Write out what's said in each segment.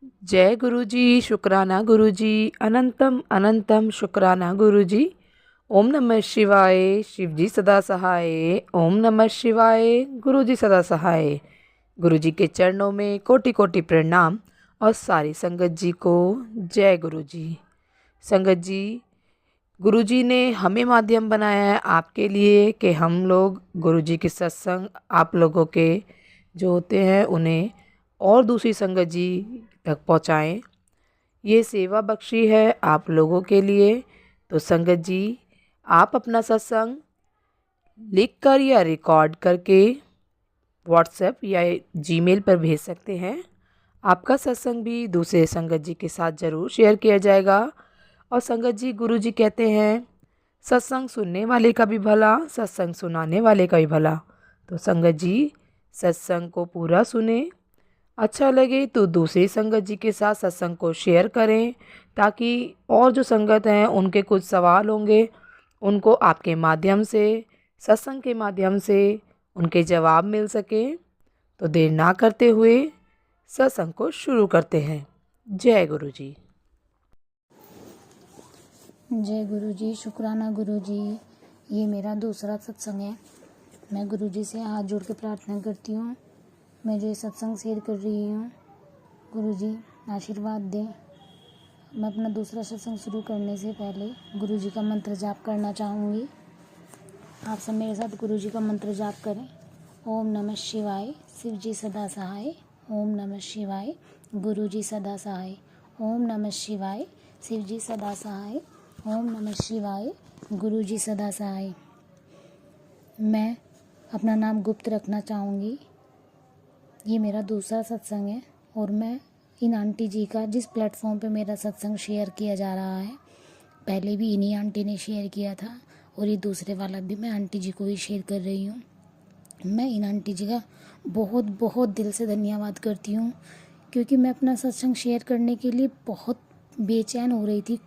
जय गुरुजी, शुक्राना गुरुजी, अनंतम अनंतम शुक्राना गुरुजी। ओम नमः शिवाय, शिवजी सदा सहाय। ओम नमः शिवाय, गुरुजी सदा सहाय। गुरुजी के चरणों में कोटि कोटि प्रणाम और सारी संगत जी को जय गुरुजी। संगत जी, गुरुजी ने हमें माध्यम बनाया है आपके लिए कि हम लोग गुरुजी के सत्संग आप लोगों के जो होते हैं उन्हें और दूसरी संगत जी तक पहुँचाएँ। ये सेवा बख्शी है आप लोगों के लिए। तो संगत जी, आप अपना सत्संग लिख कर या रिकॉर्ड करके व्हाट्सएप या जीमेल पर भेज सकते हैं। आपका सत्संग भी दूसरे संगत जी के साथ ज़रूर शेयर किया जाएगा। और संगत जी, गुरु जी कहते हैं सत्संग सुनने वाले का भी भला, सत्संग सुनाने वाले का भी भला। तो संगत जी, सत्संग को पूरा सुने, अच्छा लगे तो दूसरी संगत जी के साथ सत्संग को शेयर करें, ताकि और जो संगत हैं उनके कुछ सवाल होंगे उनको आपके माध्यम से, सत्संग के माध्यम से उनके जवाब मिल सके। तो देर ना करते हुए सत्संग को शुरू करते हैं। जय गुरु जी। जय गुरु जी, शुक्राना गुरु जी। ये मेरा दूसरा सत्संग है। मैं गुरु जी से हाथ जोड़ के प्रार्थना करती हूँ। मैं जो सत्संग शेयर कर रही हूँ, गुरु जी आशीर्वाद दें। मैं अपना दूसरा सत्संग शुरू करने से पहले गुरु जी का मंत्र जाप करना चाहूँगी। आप सब मेरे साथ गुरु जी का मंत्र जाप करें। ओम नमः शिवाय, शिव जी सदा सहाय। ओम नमः शिवाय, गुरु जी सदा सहाय। ओम नमः शिवाय, शिव जी सदा सहाय। ओम नमः शिवाय, गुरु जी सदा सहाय। मैं अपना नाम गुप्त रखना चाहूँगी। ये मेरा दूसरा सत्संग है और मैं इन आंटी जी का, जिस प्लेटफॉर्म पे मेरा सत्संग शेयर किया जा रहा है, पहले भी इन्हीं आंटी ने शेयर किया था और ये दूसरे वाला भी मैं आंटी जी को ही शेयर कर रही हूँ। मैं इन आंटी जी का बहुत बहुत दिल से धन्यवाद करती हूँ, क्योंकि मैं अपना सत्संग शेयर करने के लिए बहुत बेचैन हो रही थी।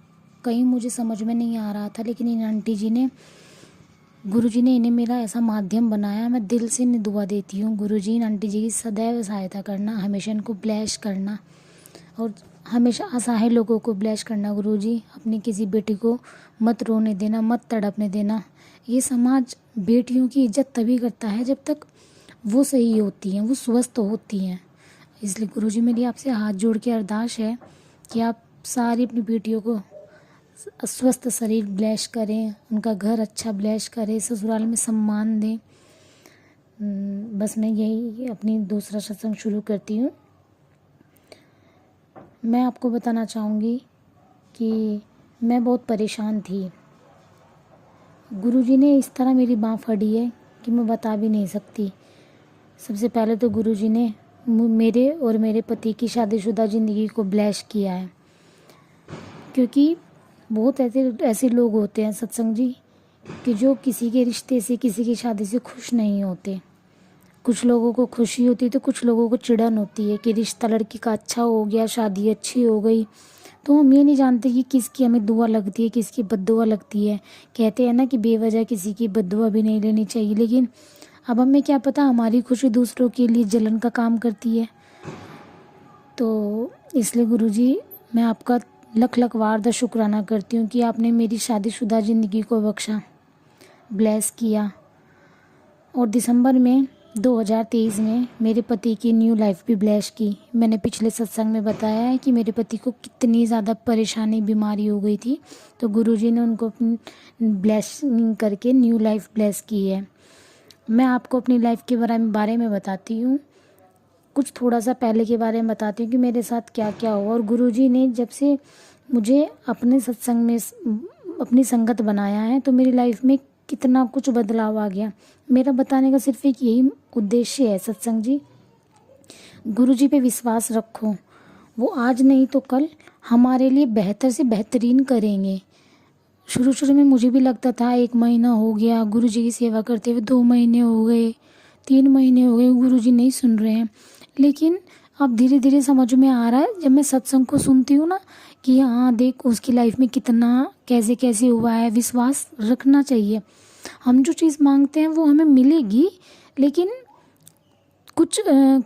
कहीं मुझे समझ में नहीं आ रहा था, लेकिन इन आंटी जी ने, गुरु जी ने इन्हें मेरा ऐसा माध्यम बनाया। मैं दिल से इन्हें दुआ देती हूँ। गुरु जी इन आंटी जी की सदैव सहायता करना, हमेशा इनको ब्लेस करना और हमेशा असहाय लोगों को ब्लेस करना। गुरु जी, अपनी किसी बेटी को मत रोने देना, मत तड़पने देना। ये समाज बेटियों की इज्जत तभी करता है जब तक वो सही होती हैं, वो स्वस्थ होती हैं। इसलिए गुरु जी, मेरी आपसे हाथ जोड़ के अरदास है कि आप सारी अपनी बेटियों को स्वस्थ शरीर ब्लेस करें, उनका घर अच्छा ब्लेस करें, ससुराल में सम्मान दें। बस मैं यही अपनी दूसरा सत्संग शुरू करती हूँ। मैं आपको बताना चाहूँगी कि मैं बहुत परेशान थी। गुरुजी ने इस तरह मेरी बाँह फड़ी है कि मैं बता भी नहीं सकती। सबसे पहले तो गुरुजी ने मेरे और मेरे पति की शादीशुदा ज़िंदगी को ब्लेस किया है, क्योंकि बहुत ऐसे लोग होते हैं सत्संग जी कि जो किसी के रिश्ते से, किसी की शादी से खुश नहीं होते। कुछ लोगों को खुशी होती है तो कुछ लोगों को चिढ़न होती है कि रिश्ता लड़की का अच्छा हो गया, शादी अच्छी हो गई। तो हम ये नहीं जानते कि किसकी हमें दुआ लगती है, किसकी बद्दुआ लगती है। कहते हैं ना कि बेवजह किसी की बद्दुआ भी नहीं लेनी चाहिए, लेकिन अब हमें क्या पता हमारी खुशी दूसरों के लिए जलन का काम करती है। तो इसलिए गुरुजी, मैं आपका लख लख वार शुक्राना करती हूँ कि आपने मेरी शादीशुदा ज़िंदगी को बख्शा, ब्लेस किया। और दिसंबर में 2023 में मेरे पति की न्यू लाइफ भी ब्लेस की। मैंने पिछले सत्संग में बताया है कि मेरे पति को कितनी ज़्यादा परेशानी, बीमारी हो गई थी, तो गुरुजी ने उनको अपनी ब्लेसिंग करके न्यू लाइफ ब्लेस की है। मैं आपको अपनी लाइफ के बारे में बताती हूँ। कुछ थोड़ा सा पहले के बारे में बताती हूँ कि मेरे साथ क्या क्या हुआ। और गुरुजी ने जब से मुझे अपने सत्संग में अपनी संगत बनाया है, तो मेरी लाइफ में कितना कुछ बदलाव आ गया। मेरा बताने का सिर्फ एक यही उद्देश्य है सत्संग जी, गुरुजी पे विश्वास रखो। वो आज नहीं तो कल हमारे लिए बेहतर से बेहतरीन करेंगे। शुरू शुरू में मुझे भी लगता था 1 महीना हो गया गुरुजी की सेवा करते हुए, 2 महीने हो गए, 3 महीने हो गए, गुरुजी नहीं सुन रहे हैं। लेकिन अब धीरे धीरे समझ में आ रहा है, जब मैं सत्संग को सुनती हूँ ना, कि हाँ देख उसकी लाइफ में कितना कैसे कैसे हुआ है। विश्वास रखना चाहिए। हम जो चीज़ मांगते हैं वो हमें मिलेगी, लेकिन कुछ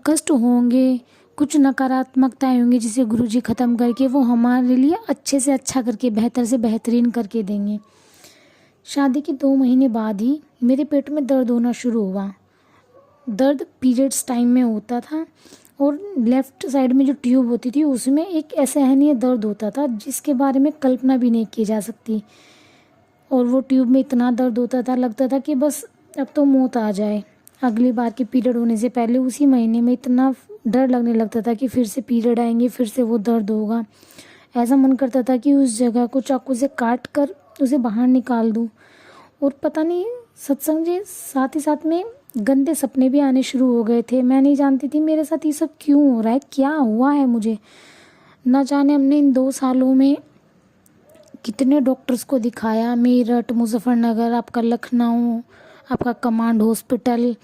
कष्ट होंगे, कुछ नकारात्मकताएं होंगी जिसे गुरुजी ख़त्म करके वो हमारे लिए अच्छे से अच्छा करके बेहतर से बेहतरीन करके देंगे। शादी के 2 महीने बाद ही मेरे पेट में दर्द होना शुरू हुआ। दर्द पीरियड्स टाइम में होता था और लेफ़्ट साइड में जो ट्यूब होती थी उसमें एक असहनीय दर्द होता था जिसके बारे में कल्पना भी नहीं की जा सकती। और वो ट्यूब में इतना दर्द होता था, लगता था कि बस अब तो मौत आ जाए। अगली बार के पीरियड होने से पहले उसी महीने में इतना डर लगने लगता था कि फिर से पीरियड आएंगे, फिर से वो दर्द होगा। ऐसा मन करता था कि उस जगह को चाकू से काट कर उसे बाहर निकाल दूँ। और पता नहीं सत्संग जी साथ ही साथ में गंदे सपने भी आने शुरू हो गए थे। मैं नहीं जानती थी मेरे साथ ये सब क्यों हो रहा है, क्या हुआ है मुझे। ना जाने हमने इन 2 सालों में कितने डॉक्टर्स को दिखाया, मेरठ, मुजफ्फरनगर, आपका लखनऊ, आपका कमांड हॉस्पिटल,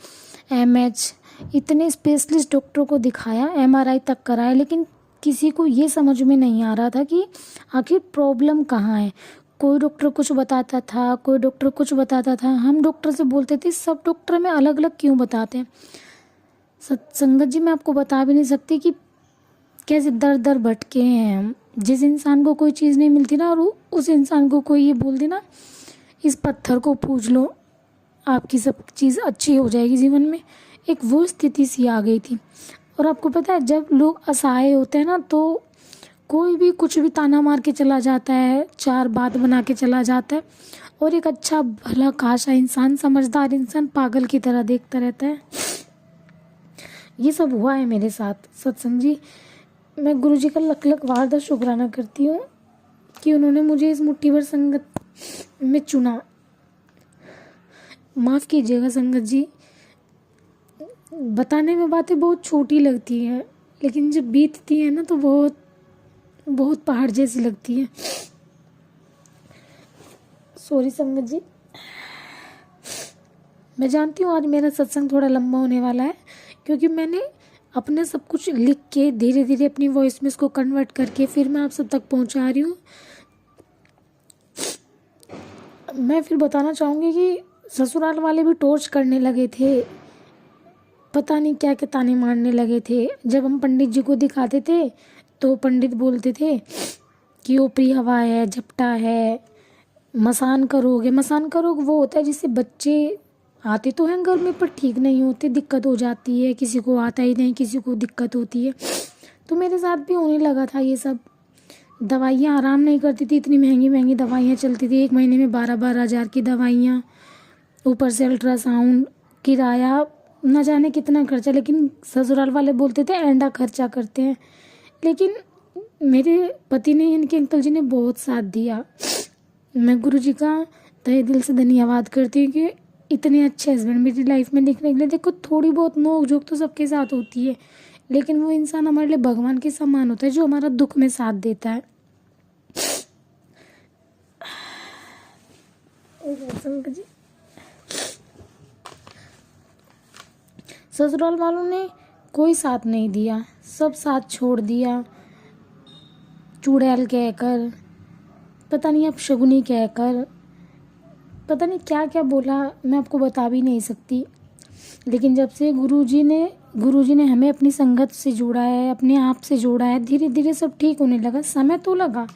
एमएच, इतने स्पेशलिस्ट डॉक्टरों को दिखाया, एमआरआई तक कराया, लेकिन किसी को ये समझ में नहीं आ रहा था कि आखिर प्रॉब्लम कहाँ है। कोई डॉक्टर कुछ बताता था, कोई डॉक्टर कुछ बताता था। हम डॉक्टर से बोलते थे, सब डॉक्टर हमें अलग अलग क्यों बताते हैं। संगत जी मैं आपको बता भी नहीं सकती कि कैसे दर दर भटके हैं हम। जिस इंसान को कोई चीज़ नहीं मिलती ना और उस इंसान को कोई ये बोल दे ना, इस पत्थर को पूज लो आपकी सब चीज़ अच्छी हो जाएगी जीवन में, एक वो स्थिति सी आ गई थी। और आपको पता है जब लोग असहाय होते हैं ना तो कोई भी कुछ भी ताना मार के चला जाता है, 4 बात बना के चला जाता है, और एक अच्छा भला खासा इंसान, समझदार इंसान पागल की तरह देखता रहता है। ये सब हुआ है मेरे साथ सत्संग जी। मैं गुरुजी का लख लख वारदा शुक्राना करती हूँ कि उन्होंने मुझे इस मुट्ठी भर संगत में चुना। माफ़ कीजिएगा संगत जी, बताने में बातें बहुत छोटी लगती हैं, लेकिन जब बीतती है ना तो बहुत बहुत पहाड़ जैसी लगती है। सॉरी संगत जी। मैं जानती हूँ आज मेरा सत्संग थोड़ा लंबा होने वाला है, क्योंकि मैंने अपने सब कुछ लिख के धीरे धीरे अपनी वॉइस में इसको कन्वर्ट करके फिर मैं आप सब तक पहुँचा रही हूँ। मैं फिर बताना चाहूँगी कि ससुराल वाले भी टॉर्च करने लगे थे, पता नहीं क्या क्या ताने मारने लगे थे। जब हम पंडित जी को दिखाते थे तो पंडित बोलते थे कि ऊपरी हवा है, झपटा है, मसान करोगे। मसान करोग वो होता है जिससे बच्चे आते तो हैं घर में पर ठीक नहीं होते, दिक्कत हो जाती है, किसी को आता ही नहीं, किसी को दिक्कत होती है। तो मेरे साथ भी होने लगा था ये सब। दवाइयाँ आराम नहीं करती थी, इतनी महंगी महंगी दवाइयाँ चलती थी, 1 महीने में 12-12 हज़ार की दवाइयाँ, ऊपर से अल्ट्रासाउंड, किराया, न जाने कितना खर्चा। लेकिन ससुराल वाले बोलते थे एंडा खर्चा करते हैं, लेकिन मेरे पति ने, इनके अंकल जी ने बहुत साथ दिया। मैं गुरुजी का तहे दिल से धन्यवाद करती हूँ कि इतने अच्छे हस्बैंड मेरी लाइफ में दिखने के लिए। देखो थोड़ी बहुत नोक झोंक तो सबके साथ होती है, लेकिन वो इंसान हमारे लिए भगवान के समान होता है जो हमारा दुख में साथ देता है। जी ससुराल वालों ने कोई साथ नहीं दिया, सब साथ छोड़ दिया। चुड़ैल कहकर, पता नहीं अब शगुनी कहकर, पता नहीं क्या क्या बोला, मैं आपको बता भी नहीं सकती। लेकिन जब से गुरुजी ने हमें अपनी संगत से जोड़ा है, अपने आप से जोड़ा है, धीरे धीरे सब ठीक होने लगा। समय तो लगा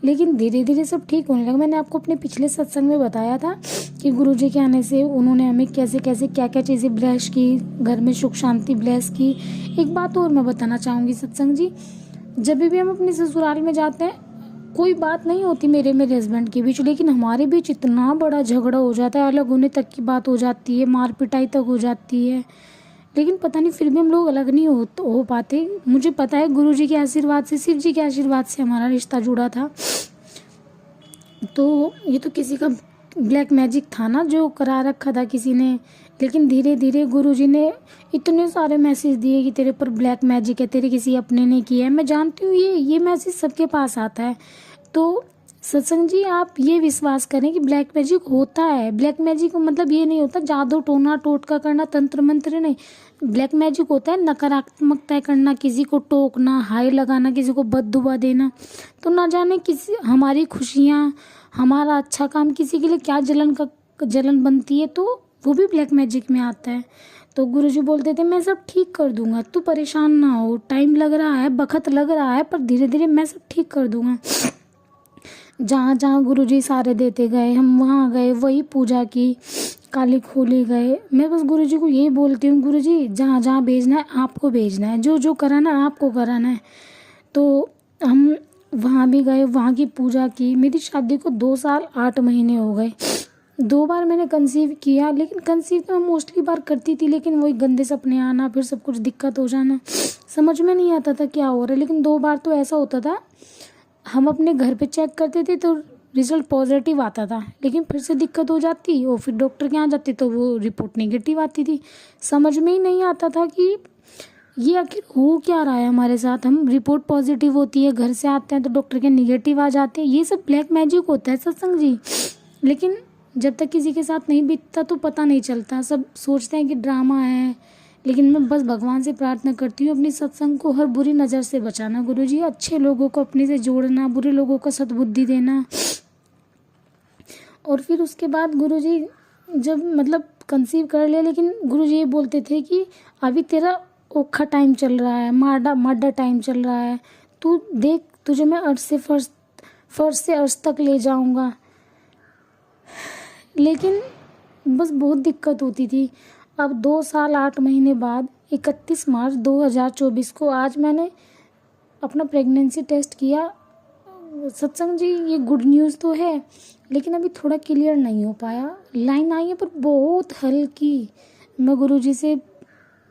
लेकिन धीरे धीरे सब ठीक होने लगा। मैंने आपको अपने पिछले सत्संग में बताया था कि गुरुजी के आने से उन्होंने हमें कैसे कैसे क्या क्या चीज़ें ब्लेस की, घर में सुख शांति ब्लेस की। एक बात और मैं बताना चाहूँगी सत्संग जी, जब भी हम अपने ससुराल में जाते हैं कोई बात नहीं होती मेरे हस्बैंड के बीच, लेकिन हमारे बीच इतना बड़ा झगड़ा हो जाता है, अलग होने तक की बात हो जाती है, मार पिटाई तक हो जाती है। लेकिन पता नहीं फिर भी हम लोग अलग नहीं हो पाते। मुझे पता है गुरुजी के आशीर्वाद से, शिव जी के आशीर्वाद से हमारा रिश्ता जुड़ा था। तो ये तो किसी का ब्लैक मैजिक था ना जो करा रखा था किसी ने। लेकिन धीरे धीरे गुरुजी ने इतने सारे मैसेज दिए कि तेरे पर ब्लैक मैजिक है, तेरे किसी अपने ने किया है। मैं जानती हूँ ये मैसेज सबके पास आता है। तो सत्संग जी आप ये विश्वास करें कि ब्लैक मैजिक होता है। ब्लैक मैजिक मतलब ये नहीं होता जादू टोना टोटका करना, तंत्र मंत्र नहीं। ब्लैक मैजिक होता है नकारात्मकता करना, किसी को टोकना, हाय लगाना, किसी को बददुआ देना। तो ना जाने किसी हमारी खुशियाँ, हमारा अच्छा काम किसी के लिए क्या जलन बनती है, तो वो भी ब्लैक मैजिक में आता है। तो गुरुजी बोलते थे मैं सब ठीक कर दूंगा, तू परेशान ना हो, टाइम लग रहा है, वक्त लग रहा है, पर धीरे धीरे मैं सब ठीक कर दूंगा। जहाँ जहाँ गुरुजी सारे देते गए, हम वहाँ गए, वही पूजा की, काली खोली गए। मैं बस गुरुजी को यही बोलती हूँ, गुरुजी जहाँ जहाँ भेजना है आपको भेजना है, जो जो कराना है आपको कराना है। तो हम वहाँ भी गए, वहाँ की पूजा की। मेरी शादी को 2 साल 8 महीने हो गए। 2 बार मैंने कंसीव किया, लेकिन कंसीव तो मैं मोस्टली बार करती थी, लेकिन वही गंदे सपने आना, फिर सब कुछ दिक्कत हो जाना, समझ में नहीं आता था क्या हो रहा है। लेकिन 2 बार तो ऐसा होता था, हम अपने घर पे चेक करते थे तो रिजल्ट पॉजिटिव आता था, लेकिन फिर से दिक्कत हो जाती और फिर डॉक्टर के यहाँ जाते तो वो रिपोर्ट नेगेटिव आती थी। समझ में ही नहीं आता था कि ये आखिर हो क्या रहा है हमारे साथ। हम रिपोर्ट पॉजिटिव होती है, घर से आते हैं तो डॉक्टर के निगेटिव आ जाते हैं। ये सब ब्लैक मैजिक होता है सत्संग जी, लेकिन जब तक किसी के साथ नहीं बीतता तो पता नहीं चलता। सब सोचते हैं कि ड्रामा है, लेकिन मैं बस भगवान से प्रार्थना करती हूँ अपनी सत्संग को हर बुरी नज़र से बचाना गुरुजी, अच्छे लोगों को अपने से जोड़ना, बुरे लोगों को सद्बुद्धि देना। और फिर उसके बाद गुरुजी जब मतलब कंसीव कर लिया, लेकिन गुरुजी ये बोलते थे कि अभी तेरा औखा टाइम चल रहा है, माडा टाइम चल रहा है, तू देख तुझे मैं अर्श से फर्श से अर्श तक ले जाऊंगा। लेकिन बस बहुत दिक्कत होती थी। अब 2 साल 8 महीने बाद 31 मार्च 2024 को आज मैंने अपना प्रेगनेंसी टेस्ट किया। सत्संग जी ये गुड न्यूज़ तो है, लेकिन अभी थोड़ा क्लियर नहीं हो पाया। लाइन आई है पर बहुत हल्की। मैं गुरुजी से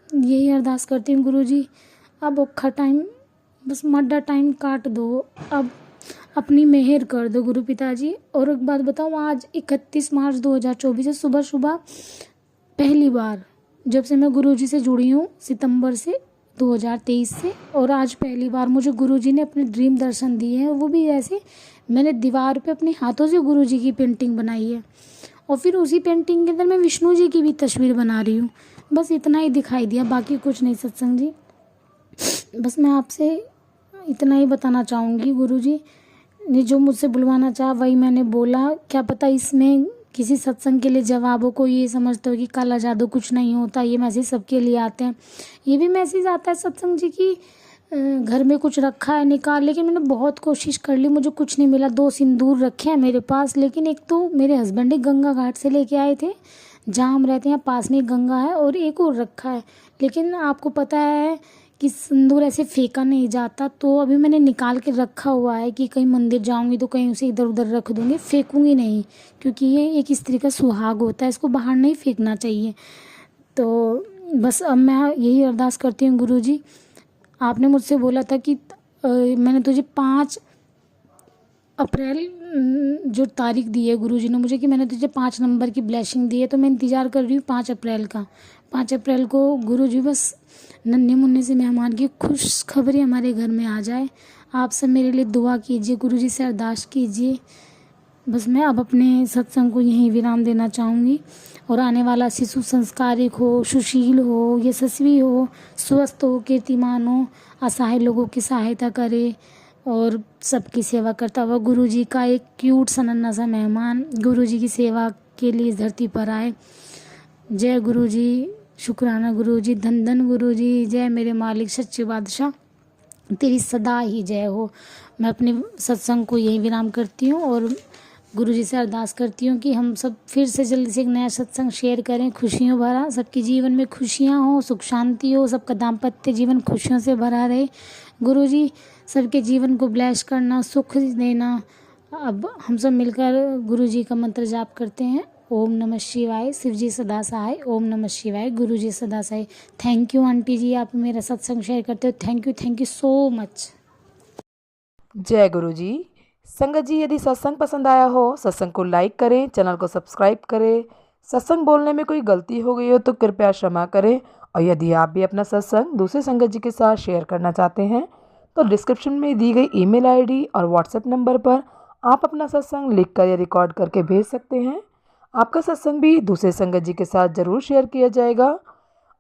यही अरदास करती हूँ, गुरुजी अब औखा टाइम, बस मड्डा टाइम काट दो, अब अपनी मेहर कर दो गुरु पिताजी। और एक बात बताऊँ, आज 31 मार्च 2024 से सुबह सुबह पहली बार जब से मैं गुरुजी से जुड़ी हूँ, सितंबर से 2023 से, और आज पहली बार मुझे गुरुजी ने अपने ड्रीम दर्शन दिए हैं। वो भी ऐसे, मैंने दीवार पे अपने हाथों से गुरुजी की पेंटिंग बनाई है, और फिर उसी पेंटिंग के अंदर मैं विष्णु जी की भी तस्वीर बना रही हूँ। बस इतना ही दिखाई दिया, बाकी कुछ नहीं सत्संग जी। बस मैं आपसे इतना ही बताना चाहूँगी, गुरुजी ने जो मुझसे बुलवाना चाहा वही मैंने बोला। क्या पता इसमें किसी सत्संग के लिए जवाब हो, कोई ये समझते हो कि काला जादू कुछ नहीं होता, ये मैसेज सबके लिए आते हैं। ये भी मैसेज आता है सत्संग जी की घर में कुछ रखा है निकाल, लेकिन मैंने बहुत कोशिश कर ली, मुझे कुछ नहीं मिला। 2 सिंदूर रखे हैं मेरे पास, लेकिन एक तो मेरे हस्बैंड ही गंगा घाट से लेके आए थे, जहाँ हम रहते हैं पास में गंगा है, और एक और रखा है। लेकिन आपको पता है कि सिंदूर ऐसे फेंका नहीं जाता, तो अभी मैंने निकाल के रखा हुआ है कि कहीं मंदिर जाऊंगी तो कहीं उसे इधर उधर रख दूंगी, फेंकूंगी नहीं, क्योंकि ये एक स्त्री का सुहाग होता है, इसको बाहर नहीं फेंकना चाहिए। तो बस अब मैं यही अरदास करती हूँ, गुरुजी आपने मुझसे बोला था कि मैंने तुझे 5 अप्रैल जो तारीख दी है गुरुजी ने मुझे, कि मैंने तुझे 5 नंबर की ब्लेसिंग दी है, तो मैं इंतज़ार कर रही हूँ 5 अप्रैल का। 5 अप्रैल को गुरुजी बस नन्हे मुन्ने से मेहमान की खुश खबरी हमारे घर में आ जाए। आप सब मेरे लिए दुआ कीजिए, गुरुजी से अरदास कीजिए। बस मैं अब अपने सत्संग को यहीं विराम देना चाहूँगी, और आने वाला शिशु संस्कारिक हो, सुशील हो, यशस्वी हो, स्वस्थ हो, कीर्तिमान हो, असहाय लोगों की सहायता करे, और सबकी सेवा करता हुआ गुरुजी का एक क्यूट सा नन्हा सा मेहमान गुरुजी की सेवा के लिए इस धरती पर आए। जय गुरुजी, शुक्राना गुरुजी, धन धन गुरुजी, जय मेरे मालिक सच्चे बादशाह, तेरी सदा ही जय हो। मैं अपने सत्संग को यही विराम करती हूँ, और गुरुजी से अरदास करती हूँ कि हम सब फिर से जल्दी से एक नया सत्संग शेयर करें, खुशियों भरा, सबके जीवन में खुशियाँ हो, सुख शांति हो, सबका दाम्पत्य जीवन खुशियों से भरा रहे। गुरुजी सबके जीवन को ब्लेस करना, सुख देना। अब हम सब मिलकर गुरुजी का मंत्र जाप करते हैं। ओम नमः शिवाय, शिवजी सदा सहाय। ओम नमः शिवाय, गुरुजी सदा सहाय। थैंक यू आंटी जी, आप मेरा सत्संग शेयर करते हो। Thank you so much. जय गुरु जी। संगत जी, यदि सत्संग पसंद आया हो, सत्संग को लाइक करें, चैनल को सब्सक्राइब करें। सत्संग बोलने में कोई गलती हो गई हो तो कृपया क्षमा करें। और यदि आप भी अपना सत्संग दूसरे संगत जी के साथ शेयर करना चाहते हैं तो डिस्क्रिप्शन में दी गई ईमेल आईडी और व्हाट्सएप नंबर पर आप अपना सत्संग लिखकर या रिकॉर्ड करके भेज सकते हैं। आपका सत्संग भी दूसरे संगत जी के साथ ज़रूर शेयर किया जाएगा।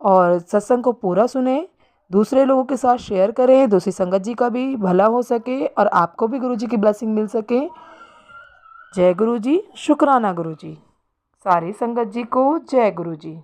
और सत्संग को पूरा सुने, दूसरे लोगों के साथ शेयर करें, दूसरी संगत जी का भी भला हो सके और आपको भी गुरु जी की ब्लेसिंग मिल सके। जय गुरु जी, शुक्राना गुरु जी। सारी संगत जी को जय गुरु जी।